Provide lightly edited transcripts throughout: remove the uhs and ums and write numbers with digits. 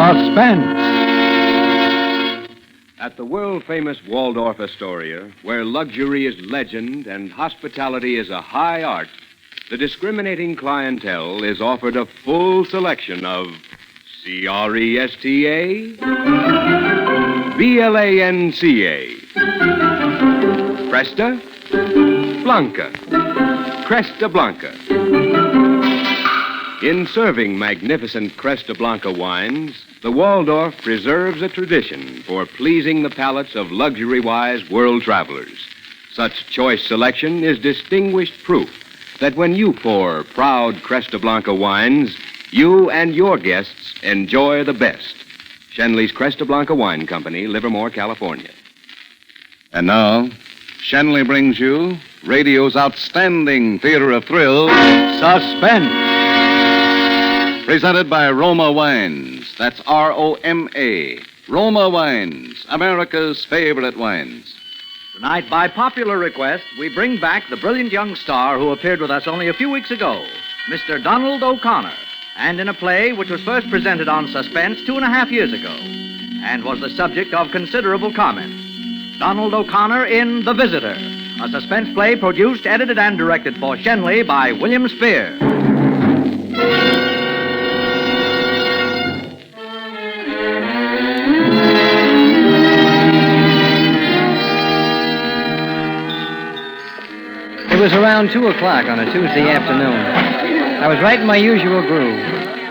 Suspense. At the world-famous Waldorf Astoria, where luxury is legend and hospitality is a high art, the discriminating clientele is offered a full selection of Cresta, Blanca, Cresta Blanca, Cresta Blanca. In serving magnificent Cresta Blanca wines, the Waldorf preserves a tradition for pleasing the palates of luxury-wise world travelers. Such choice selection is distinguished proof that when you pour proud Cresta Blanca wines, you and your guests enjoy the best. Shenley's Cresta Blanca Wine Company, Livermore, California. And now, Shenley brings you radio's outstanding theater of thrills, Suspense. presented by Roma Wines. That's Roma. Roma Wines, America's favorite wines. Tonight, by popular request, we bring back the brilliant young star who appeared with us only a few weeks ago, Mr. Donald O'Connor, and in a play which was first presented on Suspense 2.5 years ago, and was the subject of considerable comment. Donald O'Connor in The Visitor, a suspense play produced, edited, and directed for Shenley by William Spear. It was around 2 o'clock on a Tuesday afternoon. I was right in my usual groove.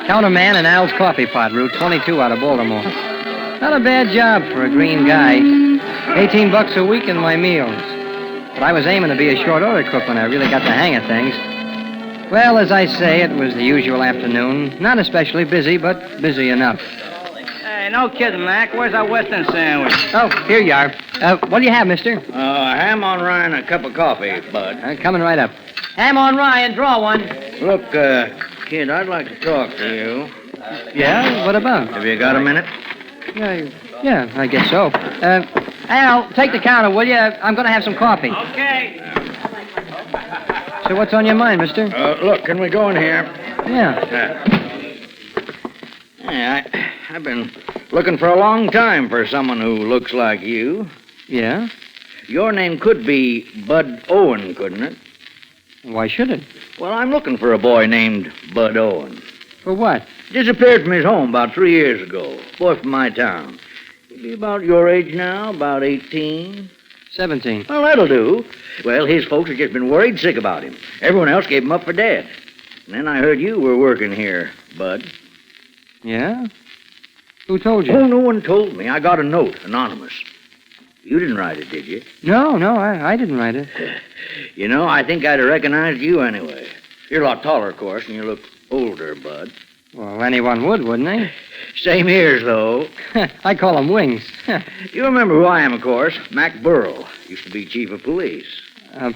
Counterman in Al's Coffee Pot, Route 22 out of Baltimore. Not a bad job for a green guy. $18 a week in my meals. But I was aiming to be a short order cook when I really got the hang of things. Well, as I say, it was the usual afternoon. Not especially busy, but busy enough. Hey, no kidding, Mac. Where's our Western sandwich? Oh, here you are. What do you have, mister? Ham on rye and a cup of coffee, Bud. Coming right up. Ham on rye, draw one. Look, kid, I'd like to talk to you. Yeah? What about? Have you got a minute? Yeah, I guess so. Al, take the counter, will you? I'm going to have some coffee. Okay. So what's on your mind, mister? Look, can we go in here? Yeah. I've been looking for a long time for someone who looks like you. Yeah? Your name could be Bud Owen, couldn't it? Why should it? Well, I'm looking for a boy named Bud Owen. For what? Disappeared from his home about 3 years ago. Boy from my town. He'd be about your age now, about 18. 17. Well, that'll do. Well, his folks have just been worried sick about him. Everyone else gave him up for dead. And then I heard you were working here, Bud. Yeah? Who told you? Oh, no one told me. I got a note, anonymous. You didn't write it, did you? No, I didn't write it. You know, I think I'd have recognized you anyway. You're a lot taller, of course, and you look older, Bud. Well, anyone would, wouldn't they? Same ears, though. I call them wings. You remember who I am, of course. Mac Burrell. Used to be chief of police.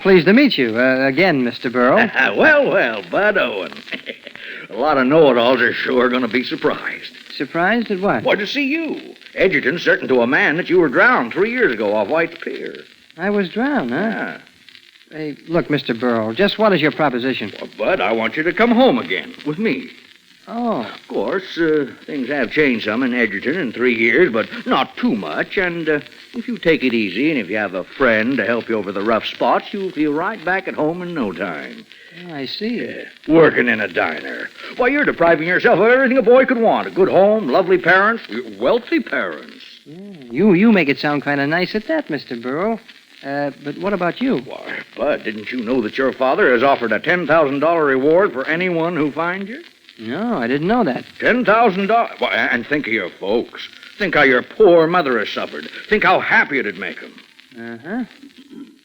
Pleased to meet you. Again, Mr. Burrell. Well, Bud Owen. A lot of know-it-alls are sure going to be surprised. Surprised at what? Why, to see you. Edgerton's certain to a man that you were drowned 3 years ago off White's Pier. I was drowned, huh? Yeah. Hey, look, Mr. Burrell, just what is your proposition? Well, Bud, I want you to come home again with me. Oh. Of course, things have changed some in Edgerton in 3 years, but not too much. And if you take it easy and if you have a friend to help you over the rough spots, you'll feel right back at home in no time. Oh, I see. Yeah. Working in a diner. Why, you're depriving yourself of everything a boy could want. A good home, lovely parents, wealthy parents. Yeah, you make it sound kind of nice at that, Mr. Burrell. But what about you? Why, Bud, didn't you know that your father has offered a $10,000 reward for anyone who finds you? No, I didn't know that. $10,000? Why, and think of your folks. Think how your poor mother has suffered. Think how happy it'd make them. Uh-huh.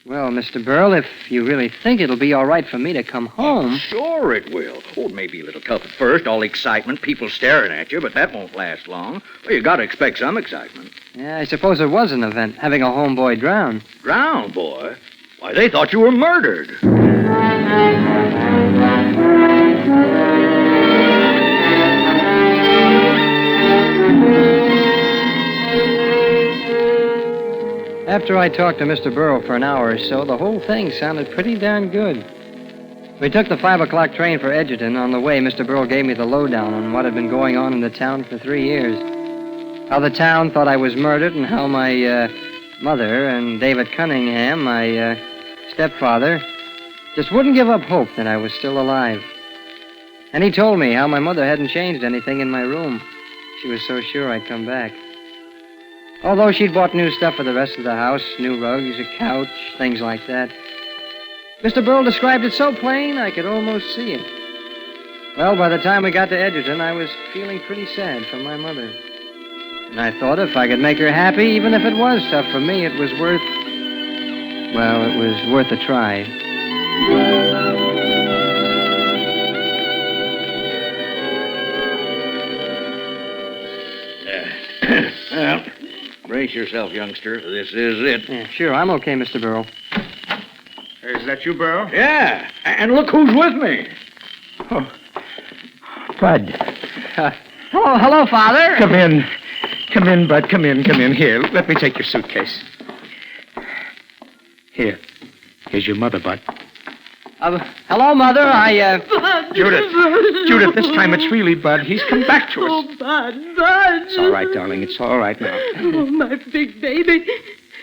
Well, Mr. Burrell, if you really think it'll be all right for me to come home... Sure it will. Oh, it may be a little tough at first, all excitement, people staring at you, but that won't last long. Well, you got to expect some excitement. Yeah, I suppose it was an event, having a homeboy drown. Drowned, boy? Why, they thought you were murdered. After I talked to Mr. Burrell for an hour or so, the whole thing sounded pretty darn good. We took the 5 o'clock train for Edgerton. On the way, Mr. Burrell gave me the lowdown on what had been going on in the town for 3 years. How the town thought I was murdered, and how my mother and David Cunningham, my stepfather, just wouldn't give up hope that I was still alive. And he told me how my mother hadn't changed anything in my room. She was so sure I'd come back. Although she'd bought new stuff for the rest of the house, new rugs, a couch, things like that. Mr. Burl described it so plain I could almost see it. Well, by the time we got to Edgerton, I was feeling pretty sad for my mother. And I thought if I could make her happy, even if it was tough for me, it was worth a try. Well, brace yourself, youngster. This is it. Yeah, sure, I'm okay, Mr. Burl. Is that you, Burl? Yeah, and look who's with me. Oh, Bud. Hello, Father. Come in. Come in, Bud. Come in. Here, let me take your suitcase. Here. Here's your mother, Bud. Hello, Mother. Judith, this time it's really Bud. He's come back to us. Oh, Bud. It's all right, darling. It's all right now. Oh, my big baby.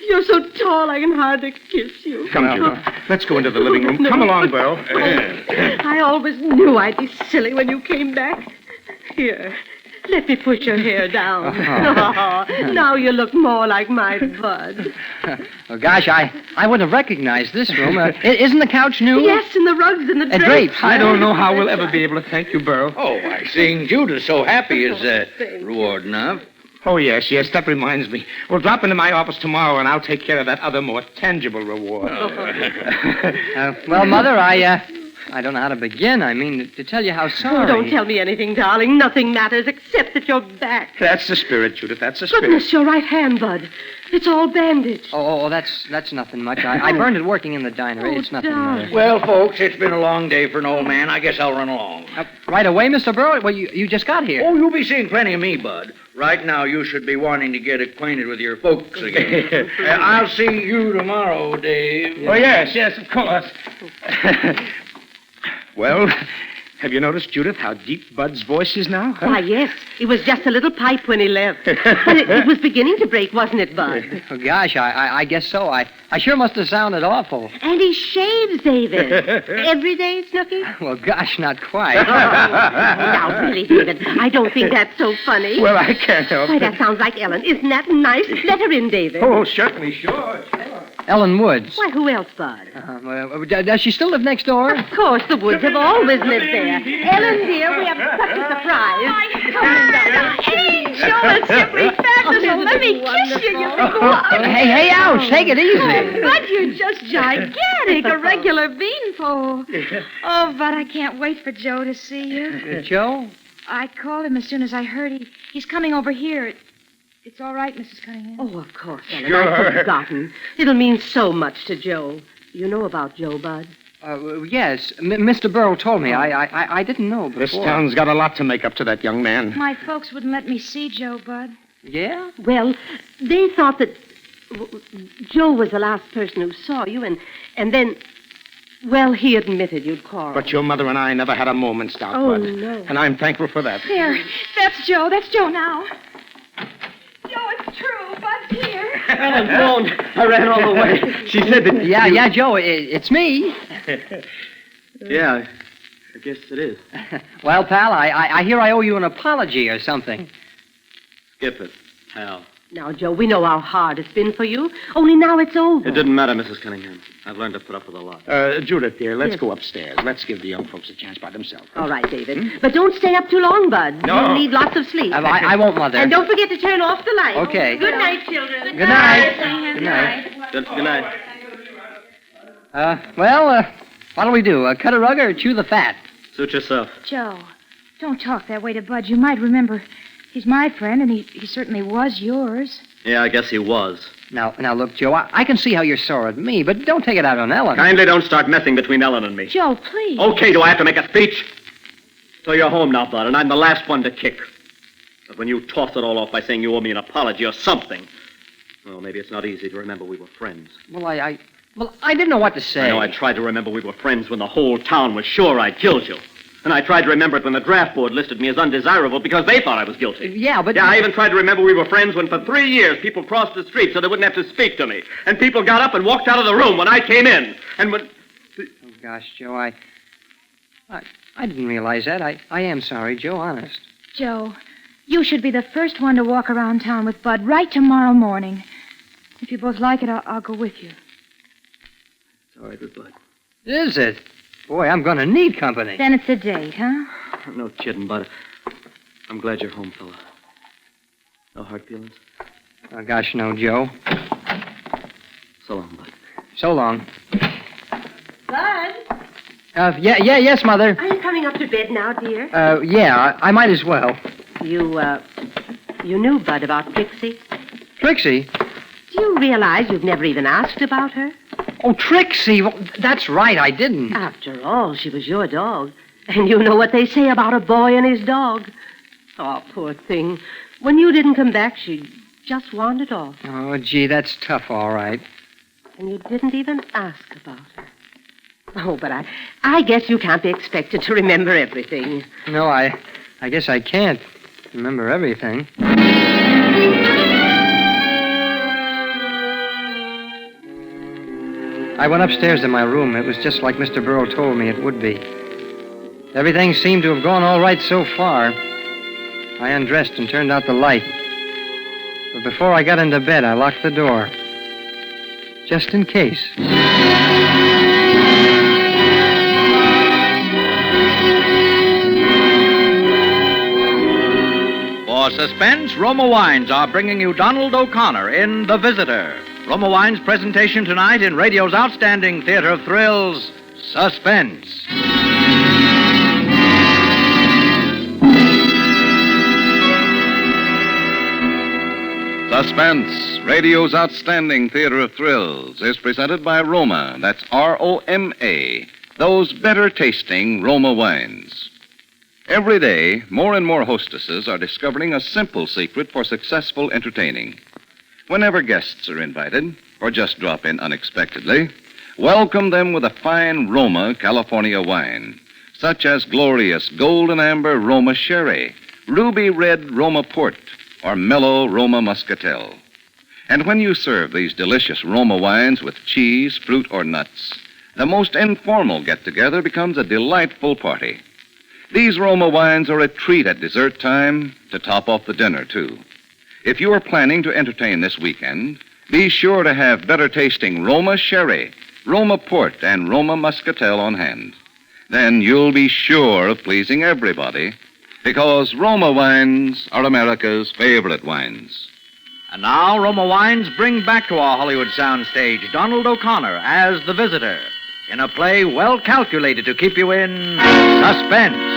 You're so tall I can hardly kiss you. Come, Judith. Let's go into the living room. Come along, Burl. I always knew I'd be silly when you came back. Here, let me put your hair down. Oh, now you look more like my Bud. Oh, gosh, I wouldn't have recognized this room. Isn't the couch new? Yes, and the rugs and the drapes. Drapes. I don't know how we'll ever be able to thank you, Burl. Oh, why, seeing Judith so happy is reward enough. Oh, yes. That reminds me. We'll drop into my office tomorrow, and I'll take care of that other more tangible reward. Well, Mother, I don't know how to begin. I mean, to tell you how sorry. Oh, don't tell me anything, darling. Nothing matters except that you're back. That's the spirit, Judith. That's the spirit. Goodness, your right hand, Bud. It's all bandaged. Oh, that's nothing much. I burned it working in the diner. It's nothing, Mother. Well, folks, it's been a long day for an old man. I guess I'll run along. Right away, Mr. Burl? Well, you just got here. Oh, you'll be seeing plenty of me, Bud. Right now, you should be wanting to get acquainted with your folks again. I'll see you tomorrow, Dave. Oh, yes, of course. Well, have you noticed, Judith, how deep Bud's voice is now? Huh? Why, yes. It was just a little pipe when he left. But it was beginning to break, wasn't it, Bud? Oh, gosh, I guess so. I sure must have sounded awful. And he shaves, David. Every day, Snooky? Well, gosh, not quite. Now, really, David, I don't think that's so funny. Well, I can't help Why, it. that sounds like Ellen. Isn't that nice? Let her in, David. Oh, certainly, sure. Ellen Woods. Why, who else, Bud? Does she still live next door? Of course, the Woods have always lived there. Ellen, dear, we have such a surprise. Come in, darling. Hey, Joe, it's simply fabulous. Let me kiss you, you big one. Hey, ouch, take it easy. Bud, you're just gigantic, a regular beanpole. Oh, Bud, I can't wait for Joe to see you. Joe? I called him as soon as I heard he's coming over here. It's all right, Mrs. Cunningham. Oh, of course, Ellen. I've forgotten. It'll mean so much to Joe. You know about Joe, Bud? Yes. Mr. Burl told me. I didn't know before. This town's got a lot to make up to that young man. My folks wouldn't let me see Joe, Bud. Yeah? Well, they thought that Joe was the last person who saw you, and then, well, he admitted you'd quarreled. But your mother and I never had a moment's doubt, Oh, Bud. no. And I'm thankful for that. There, that's Joe. That's Joe now. Joe, it's true. Bud's here. Ellen phoned. I ran all the way. She said that... Yeah, Joe, it's me. Yeah, I guess it is. Well, pal, I hear I owe you an apology or something. Skip it, pal. Now, Joe, we know how hard it's been for you. Only now it's over. It didn't matter, Mrs. Cunningham. I've learned to put up with a lot. Judith, dear, let's Yes. go upstairs. Let's give the young folks a chance by themselves. All right, David. But don't stay up too long, Bud. No. You'll need lots of sleep. I won't, Mother. And don't forget to turn off the light. Okay. Good night, children. Good night. Cunningham. Good night. Good night. What'll we do? Cut a rug or chew the fat? Suit yourself. Joe, don't talk that way to Bud. You might remember he's my friend, and he certainly was yours. Yeah, I guess he was. Now, look, Joe, I can see how you're sore at me, but don't take it out on Ellen. Kindly don't start messing between Ellen and me. Joe, please. Okay, do I have to make a speech? So you're home now, Bud, and I'm the last one to kick. But when you toss it all off by saying you owe me an apology or something, well, maybe it's not easy to remember we were friends. Well, I didn't know what to say. I know I tried to remember we were friends when the whole town was sure I'd killed you. And I tried to remember it when the draft board listed me as undesirable because they thought I was guilty. Yeah, but... Yeah, I even tried to remember we were friends when for 3 years people crossed the street so they wouldn't have to speak to me. And people got up and walked out of the room when I came in. And when... Oh, gosh, Joe, I didn't realize that. I am sorry, Joe, honest. Joe, you should be the first one to walk around town with Bud right tomorrow morning. If you both like it, I'll go with you. It's all right with Bud. Is it? Boy, I'm going to need company. Then it's a date, huh? No kidding, Bud. I'm glad you're home, fella. No hard feelings? Oh, gosh, no, Joe. So long, Bud. So long. Bud, Yes, Mother. are you coming up to bed now, dear? Yeah, I might as well. You knew Bud about Trixie? Trixie? Do you realize you've never even asked about her? Oh, Trixie. Well, that's right, I didn't. After all, she was your dog. And you know what they say about a boy and his dog. Oh, poor thing. When you didn't come back, she just wandered off. Oh, gee, that's tough, all right. And you didn't even ask about her. Oh, but I guess you can't be expected to remember everything. No, I guess I can't remember everything. I went upstairs to my room. It was just like Mr. Burrow told me it would be. Everything seemed to have gone all right so far. I undressed and turned out the light. But before I got into bed, I locked the door. Just in case. For Suspense, Roma Wines are bringing you Donald O'Connor in The Visitor. Roma Wines' presentation tonight in radio's outstanding theater of thrills, Suspense. Suspense, radio's outstanding theater of thrills, is presented by Roma. That's Roma. Those better tasting Roma wines. Every day, more and more hostesses are discovering a simple secret for successful entertaining. Whenever guests are invited, or just drop in unexpectedly, welcome them with a fine Roma California wine, such as glorious golden amber Roma Sherry, ruby red Roma Port, or mellow Roma Muscatel. And when you serve these delicious Roma wines with cheese, fruit, or nuts, the most informal get-together becomes a delightful party. These Roma wines are a treat at dessert time to top off the dinner, too. If you are planning to entertain this weekend, be sure to have better-tasting Roma Sherry, Roma Port, and Roma Muscatel on hand. Then you'll be sure of pleasing everybody, because Roma wines are America's favorite wines. And now, Roma Wines bring back to our Hollywood soundstage Donald O'Connor as the visitor in a play well calculated to keep you in suspense.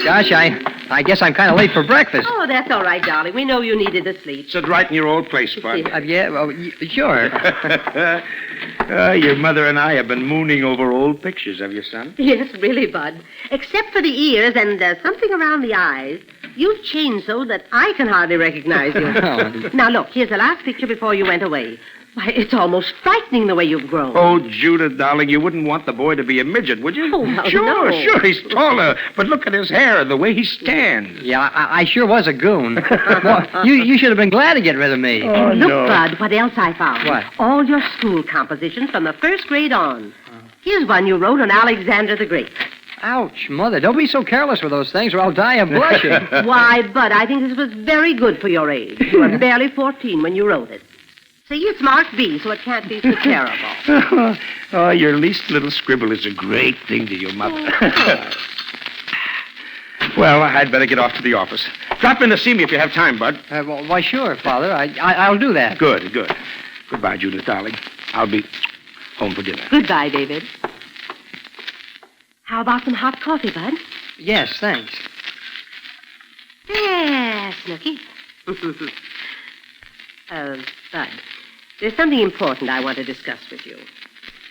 Gosh, I guess I'm kind of late for breakfast. Oh, that's all right, darling. We know you needed the sleep. Sit right in your old place, Bud. Yeah, well, sure. Your mother and I have been mooning over old pictures of your son. Yes, really, Bud. Except for the ears and something around the eyes, you've changed so that I can hardly recognize you. Now, look, here's the last picture before you went away. Why, it's almost frightening the way you've grown. Oh, Judith, darling, you wouldn't want the boy to be a midget, would you? Oh, well, sure, no. Sure, he's taller. But look at his hair, the way he stands. Yeah, I sure was a goon. Well, you should have been glad to get rid of me. Oh, Look, no. Bud, what else I found. What? All your school compositions from the first grade on. Here's one you wrote on Alexander the Great. Ouch, Mother, don't be so careless with those things or I'll die of blushing. Why, Bud, I think this was very good for your age. You were barely 14 when you wrote it. See, it's marked B, so it can't be so terrible. Oh, your least little scribble is a great thing to your mother. Well, I'd better get off to the office. Drop in to see me if you have time, Bud. Why, sure, Father. I'll do that. Good. Goodbye, Judith, darling. I'll be home for dinner. Goodbye, David. How about some hot coffee, Bud? Yes, thanks. Yeah, Snooky. Bud, there's something important I want to discuss with you.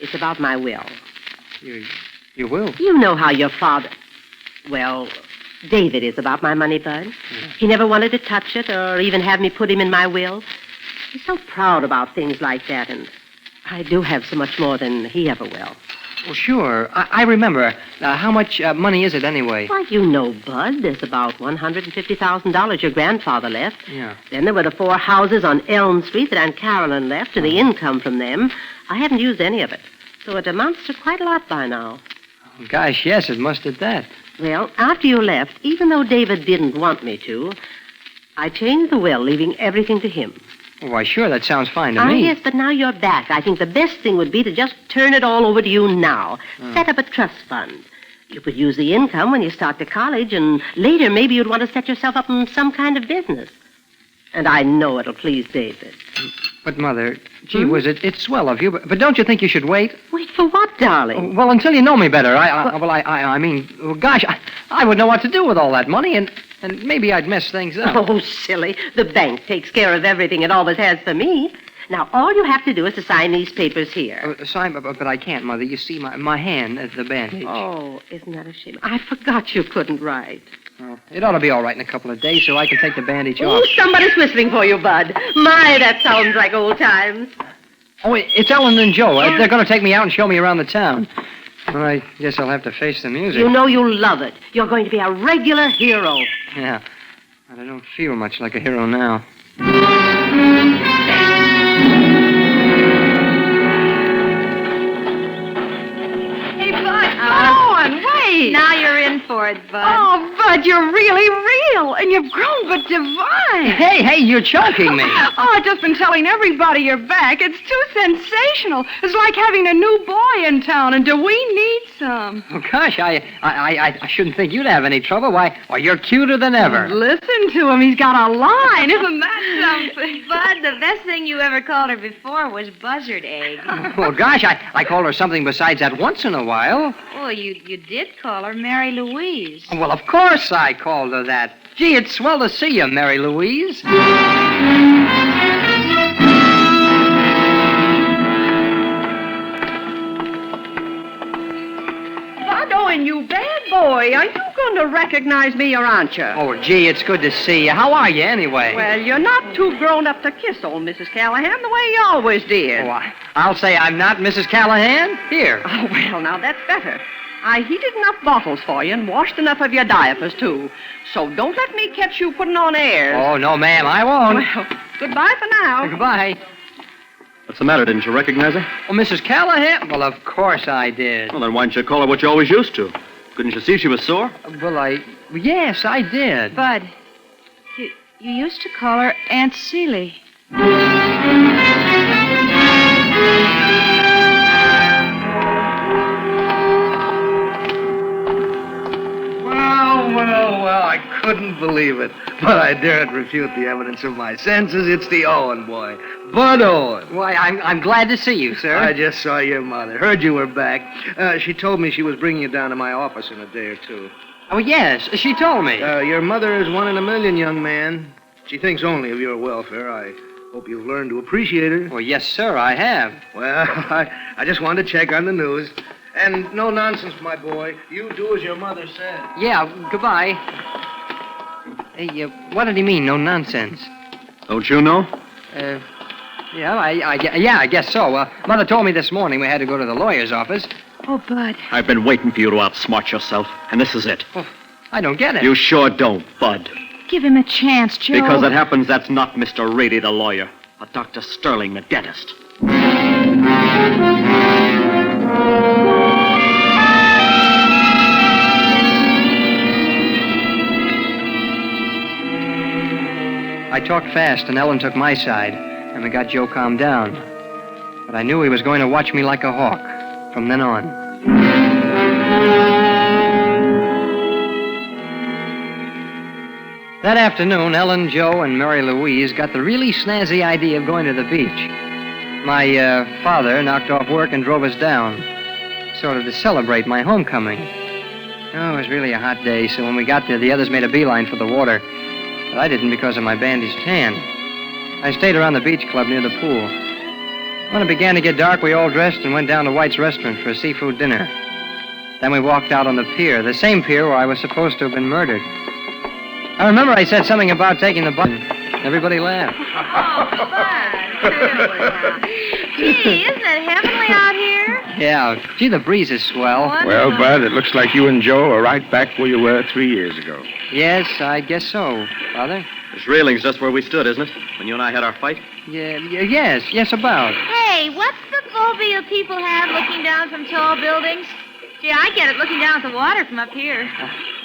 It's about my will. You will? You know how your father... Well, David is about my money, Bud. He never wanted to touch it or even have me put him in my will. He's so proud about things like that, and I do have so much more than he ever will. Well, sure. I remember. How much money is it anyway? Why, you know, Bud, there's about $150,000 your grandfather left. Yeah. Then there were the 4 houses on Elm Street that Aunt Carolyn left, and the income from them. I haven't used any of it. So it amounts to quite a lot by now. Gosh, yes, it must at that. Well, after you left, even though David didn't want me to, I changed the will, leaving everything to him. Why, sure, that sounds fine to me. Yes, but now you're back. I think the best thing would be to just turn it all over to you now. Set up a trust fund. You could use the income when you start to college, and later maybe you'd want to set yourself up in some kind of business. And I know it'll please David. But, Mother, gee whiz, it's swell of you, but don't you think you should wait? Wait for what, darling? Well, until you know me better. I mean, gosh, I would know what to do with all that money, and maybe I'd mess things up. Oh, silly. The bank takes care of everything it always has for me. Now, all you have to do is to sign these papers here. Sign, but I can't, Mother. You see, my hand is the bandage. Oh, isn't that a shame? I forgot you couldn't write. Oh, it ought to be all right in a couple of days so I can take the bandage off. Oh, somebody's whistling for you, Bud. My, that sounds like old times. Oh, it's Ellen and Joe. They're going to take me out and show me around the town. Well, I guess I'll have to face the music. You know you'll love it. You're going to be a regular hero. Yeah, but I don't feel much like a hero now. Hey, Bud, come on, wait. Now you're in for it, Bud. Oh, Bud, you're really real, and you've grown but divine. Hey, you're choking me. Oh, I've just been telling everybody you're back. It's too sensational. It's like having a new boy in town, and do we need some? Oh, gosh, I shouldn't think you'd have any trouble. Why, you're cuter than ever. Listen to him. He's got a line. Isn't that something? Bud, the best thing you ever called her before was buzzard egg. Well, gosh, I called her something besides that once in a while. Oh, you did call her Mary Louise. Well, of course I called her that. Gee, it's swell to see you, Mary Louise. And you bad boy, are you going to recognize me or aren't you? Oh, gee, it's good to see you. How are you, anyway? Well, you're not too grown up to kiss old Mrs. Callahan the way you always did. Oh, I'll say I'm not Mrs. Callahan. Here. Oh, well, now that's better. I heated enough bottles for you and washed enough of your diapers, too. So don't let me catch you putting on airs. Oh, no, ma'am, I won't. Well, goodbye for now. Goodbye. What's the matter? Didn't you recognize her? Oh, Mrs. Callahan? Well, of course I did. Well, then why didn't you call her what you always used to? Couldn't you see she was sore? Well, yes, I did. Bud, you used to call her Aunt Celie. Well, I couldn't believe it. But I daren't refute the evidence of my senses. It's the Owen boy, Bud Owen. Why, I'm glad to see you, sir. I just saw your mother. Heard you were back. She told me she was bringing you down to my office in a day or two. Oh, yes, she told me. Your mother is 1 in a million, young man. She thinks only of your welfare. I hope you've learned to appreciate her. Well, yes, sir, I have. Well, I just wanted to check on the news. And no nonsense, my boy. You do as your mother said. Yeah, goodbye. Hey, what did he mean, no nonsense? Don't you know? Yeah, I guess so. Mother told me this morning we had to go to the lawyer's office. Oh, Bud. I've been waiting for you to outsmart yourself, and this is it. Oh, I don't get it. You sure don't, Bud. Give him a chance, Joe. Because it happens that's not Mr. Reedy, the lawyer, but Dr. Sterling, the dentist. I talked fast, and Ellen took my side, and we got Joe calmed down. But I knew he was going to watch me like a hawk from then on. That afternoon, Ellen, Joe, and Mary Louise got the really snazzy idea of going to the beach. My father knocked off work and drove us down, sort of to celebrate my homecoming. Oh, it was really a hot day, so when we got there, the others made a beeline for the water. But I didn't because of my bandaged hand. I stayed around the beach club near the pool. When it began to get dark, we all dressed and went down to White's restaurant for a seafood dinner. Then we walked out on the pier, the same pier where I was supposed to have been murdered. I remember I said something about taking the bus. Everybody laughed. Gee, isn't it heavenly out here? Yeah. Gee, the breeze is swell. Well, Bud, it looks like you and Joe are right back where you were 3 years ago. Yes, I guess so, Father. This railing's just where we stood, isn't it? When you and I had our fight? Yes, about. Hey, what's the phobia people have looking down from tall buildings? Gee, I get it looking down at the water from up here.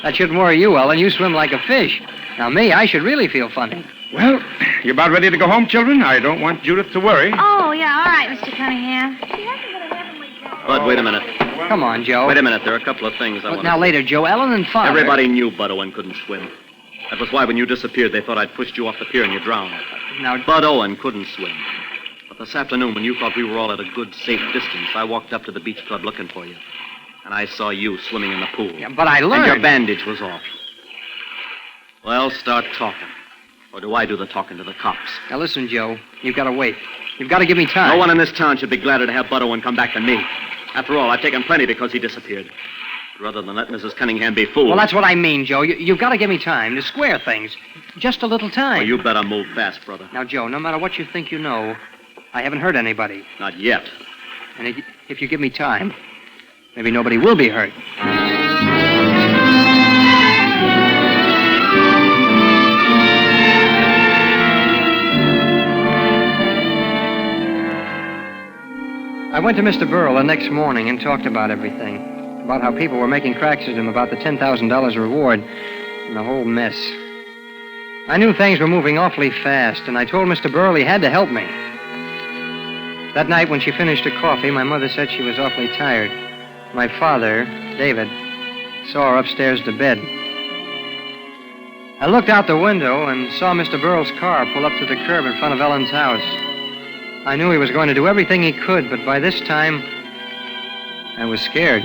That shouldn't worry you, Ellen. You swim like a fish. Now, me, I should really feel funny. Well, you about ready to go home, children? I don't want Judith to worry. Oh, yeah, all right, Mr. Cunningham. She hasn't got a heavenly job. Bud, wait a minute. Come on, Joe. Wait a minute. There are a couple of things I want to... Now, later, Joe. Ellen and Father. Everybody knew Bud Owen couldn't swim. That was why when you disappeared, they thought I'd pushed you off the pier and you drowned. Now, Bud Owen couldn't swim. But this afternoon, when you thought we were all at a good, safe distance, I walked up to the beach club looking for you. And I saw you swimming in the pool. Yeah, but I learned. And your bandage was off. Well, start talking. Or do I do the talking to the cops? Now, listen, Joe. You've got to wait. You've got to give me time. No one in this town should be gladder to have Bud Owen come back than me. After all, I've taken plenty because he disappeared. Rather than let Mrs. Cunningham be fooled. Well, that's what I mean, Joe. You've got to give me time to square things. Just a little time. Well, you better move fast, brother. Now, Joe, no matter what you think you know, I haven't hurt anybody. Not yet. And if you give me time, maybe nobody will be hurt. I went to Mr. Burrell the next morning and talked about everything. About how people were making cracks at him about the $10,000 reward and the whole mess. I knew things were moving awfully fast, and I told Mr. Burrell he had to help me. That night when she finished her coffee, my mother said she was awfully tired. My father, David, saw her upstairs to bed. I looked out the window and saw Mr. Burrell's car pull up to the curb in front of Ellen's house. I knew he was going to do everything he could, but by this time, I was scared.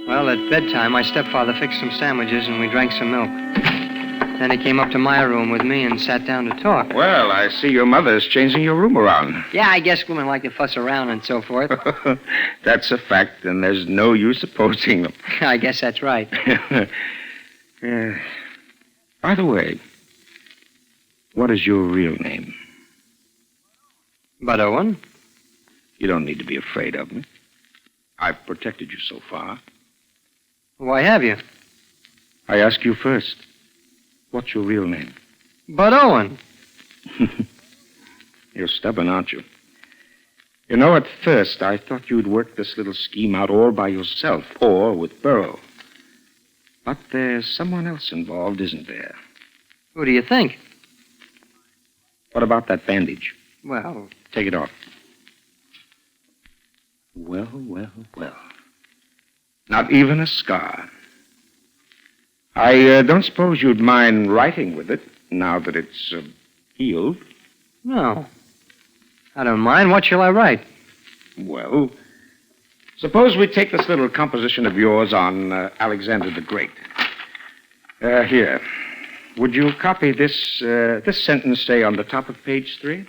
Well, at bedtime, my stepfather fixed some sandwiches and we drank some milk. Then he came up to my room with me and sat down to talk. Well, I see your mother's changing your room around. Yeah, I guess women like to fuss around and so forth. That's a fact, and there's no use opposing them. I guess that's right. By the way, what is your real name? Bud Owen? You don't need to be afraid of me. I've protected you so far. Why have you? I ask you first. What's your real name? Bud Owen. You're stubborn, aren't you? You know, at first, I thought you'd work this little scheme out all by yourself, or with Burrow. But there's someone else involved, isn't there? Who do you think? What about that bandage? Well, take it off. Well. Not even a scar. I don't suppose you'd mind writing with it, now that it's healed. No. I don't mind. What shall I write? Well, suppose we take this little composition of yours on Alexander the Great. Here. Would you copy this sentence, say, on the top of page 3?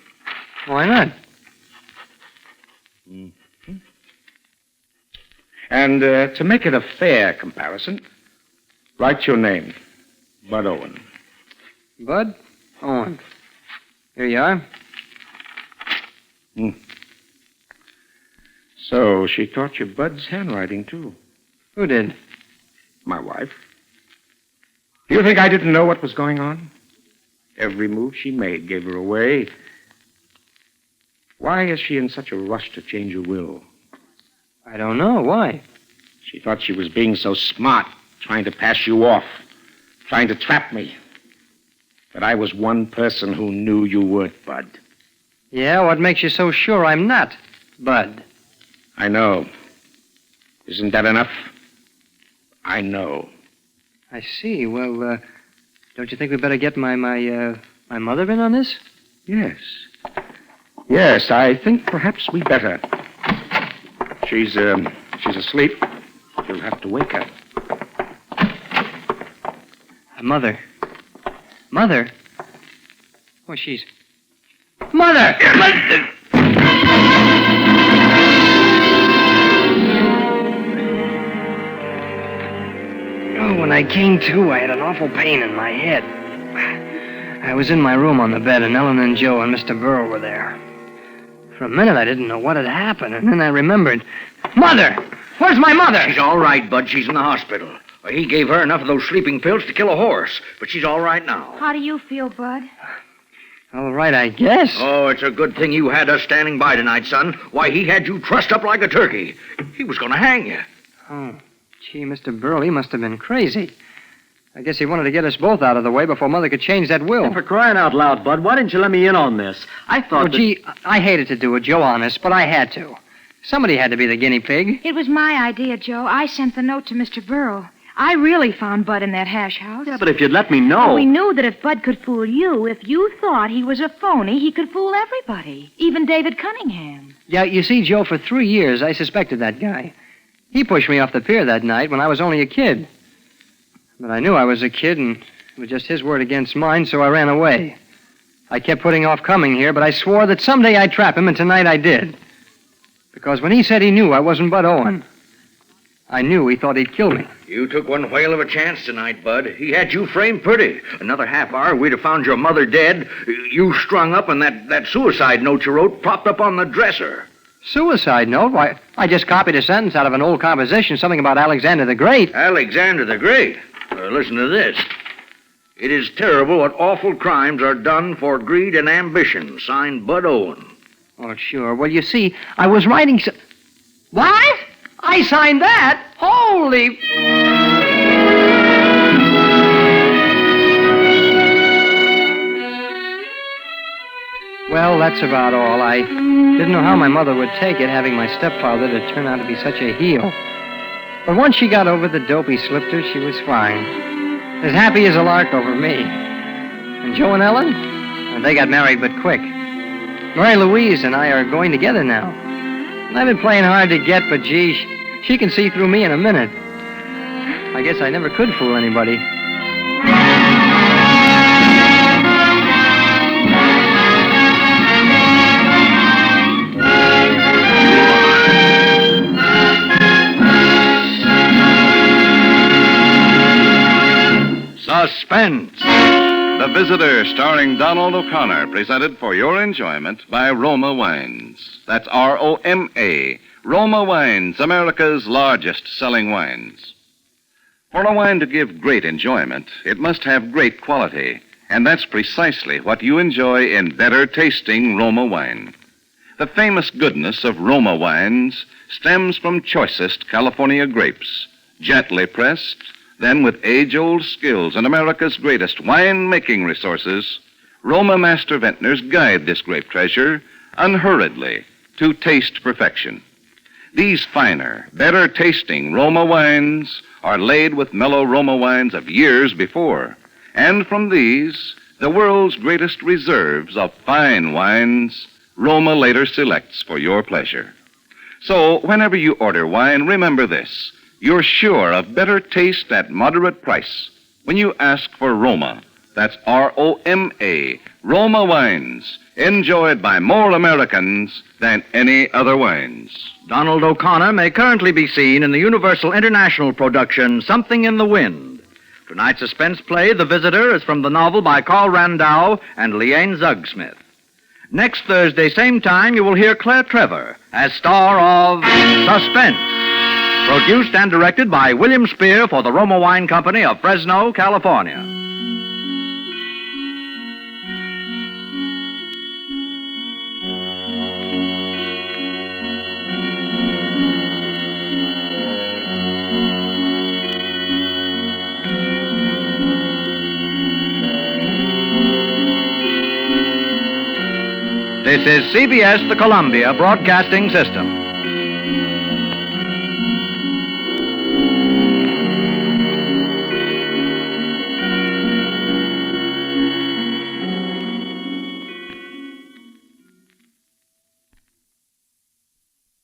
Why not? Mm-hmm. And to make it a fair comparison, write your name, Bud Owen. Bud Owen. Here you are. So she taught you Bud's handwriting, too. Who did? My wife. Do you think I didn't know what was going on? Every move she made gave her away. Why is she in such a rush to change her will? I don't know. Why? She thought she was being so smart, trying to pass you off, trying to trap me. But I was one person who knew you weren't Bud. Yeah, what makes you so sure I'm not Bud? I know. Isn't that enough? I know. I see. Well, don't you think we'd better get my mother in on this? Yes. Yes, I think perhaps we better. She's asleep. You'll have to wake her. Mother. Mother? Oh, she's Mother! Oh, when I came to, I had an awful pain in my head. I was in my room on the bed, and Ellen and Joe and Mr. Burl were there. For a minute, I didn't know what had happened, and then I remembered. Mother! Where's my mother? She's all right, Bud. She's in the hospital. He gave her enough of those sleeping pills to kill a horse, but she's all right now. How do you feel, Bud? All right, I guess. Oh, it's a good thing you had us standing by tonight, son. Why, he had you trussed up like a turkey. He was going to hang you. Oh, gee, Mr. Burl, he must have been crazy. I guess he wanted to get us both out of the way before Mother could change that will. And for crying out loud, Bud, why didn't you let me in on this? I thought Gee, I hated to do it, Joe, honest, but I had to. Somebody had to be the guinea pig. It was my idea, Joe. I sent the note to Mr. Burl. I really found Bud in that hash house. Yeah, but if you'd let me know... Well, we knew that if Bud could fool you, if you thought he was a phony, he could fool everybody, even David Cunningham. Yeah, you see, Joe, for 3 years, I suspected that guy. He pushed me off the pier that night when I was only a kid. But I knew I was a kid, and it was just his word against mine, so I ran away. I kept putting off coming here, but I swore that someday I'd trap him, and tonight I did. Because when he said he knew I wasn't Bud Owen, I knew he thought he'd kill me. You took one whale of a chance tonight, Bud. He had you framed pretty. Another half hour, we'd have found your mother dead, you strung up, and that suicide note you wrote propped up on the dresser. Suicide note? Why, I just copied a sentence out of an old composition, something about Alexander the Great. Alexander the Great? Listen to this. It is terrible what awful crimes are done for greed and ambition. Signed, Bud Owen. Oh, sure. Well, you see, I was writing What? I signed that? Holy... Well, that's about all. I didn't know how my mother would take it, having my stepfather to turn out to be such a heel. But once she got over the dope he slipped her, she was fine. As happy as a lark over me. And Joe and Ellen? Well, they got married but quick. Mary Louise and I are going together now. And I've been playing hard to get, but gee, she can see through me in a minute. I guess I never could fool anybody. Suspense. The Visitor, starring Donald O'Connor, presented for your enjoyment by Roma Wines. That's R-O-M-A. Roma Wines, America's largest selling wines. For a wine to give great enjoyment, it must have great quality. And that's precisely what you enjoy in better tasting Roma wine. The famous goodness of Roma wines stems from choicest California grapes, gently pressed. Then, with age-old skills and America's greatest wine-making resources, Roma master vintners guide this grape treasure unhurriedly to taste perfection. These finer, better-tasting Roma wines are laid with mellow Roma wines of years before. And from these, the world's greatest reserves of fine wines, Roma later selects for your pleasure. So, whenever you order wine, remember this. You're sure of better taste at moderate price when you ask for Roma. That's R-O-M-A. Roma wines, enjoyed by more Americans than any other wines. Donald O'Connor may currently be seen in the Universal International production Something in the Wind. Tonight's suspense play, The Visitor, is from the novel by Carl Randau and Leanne Zugsmith. Next Thursday, same time, you will hear Claire Trevor as star of Suspense. Produced and directed by William Spear for the Roma Wine Company of Fresno, California. This is CBS, the Columbia Broadcasting System.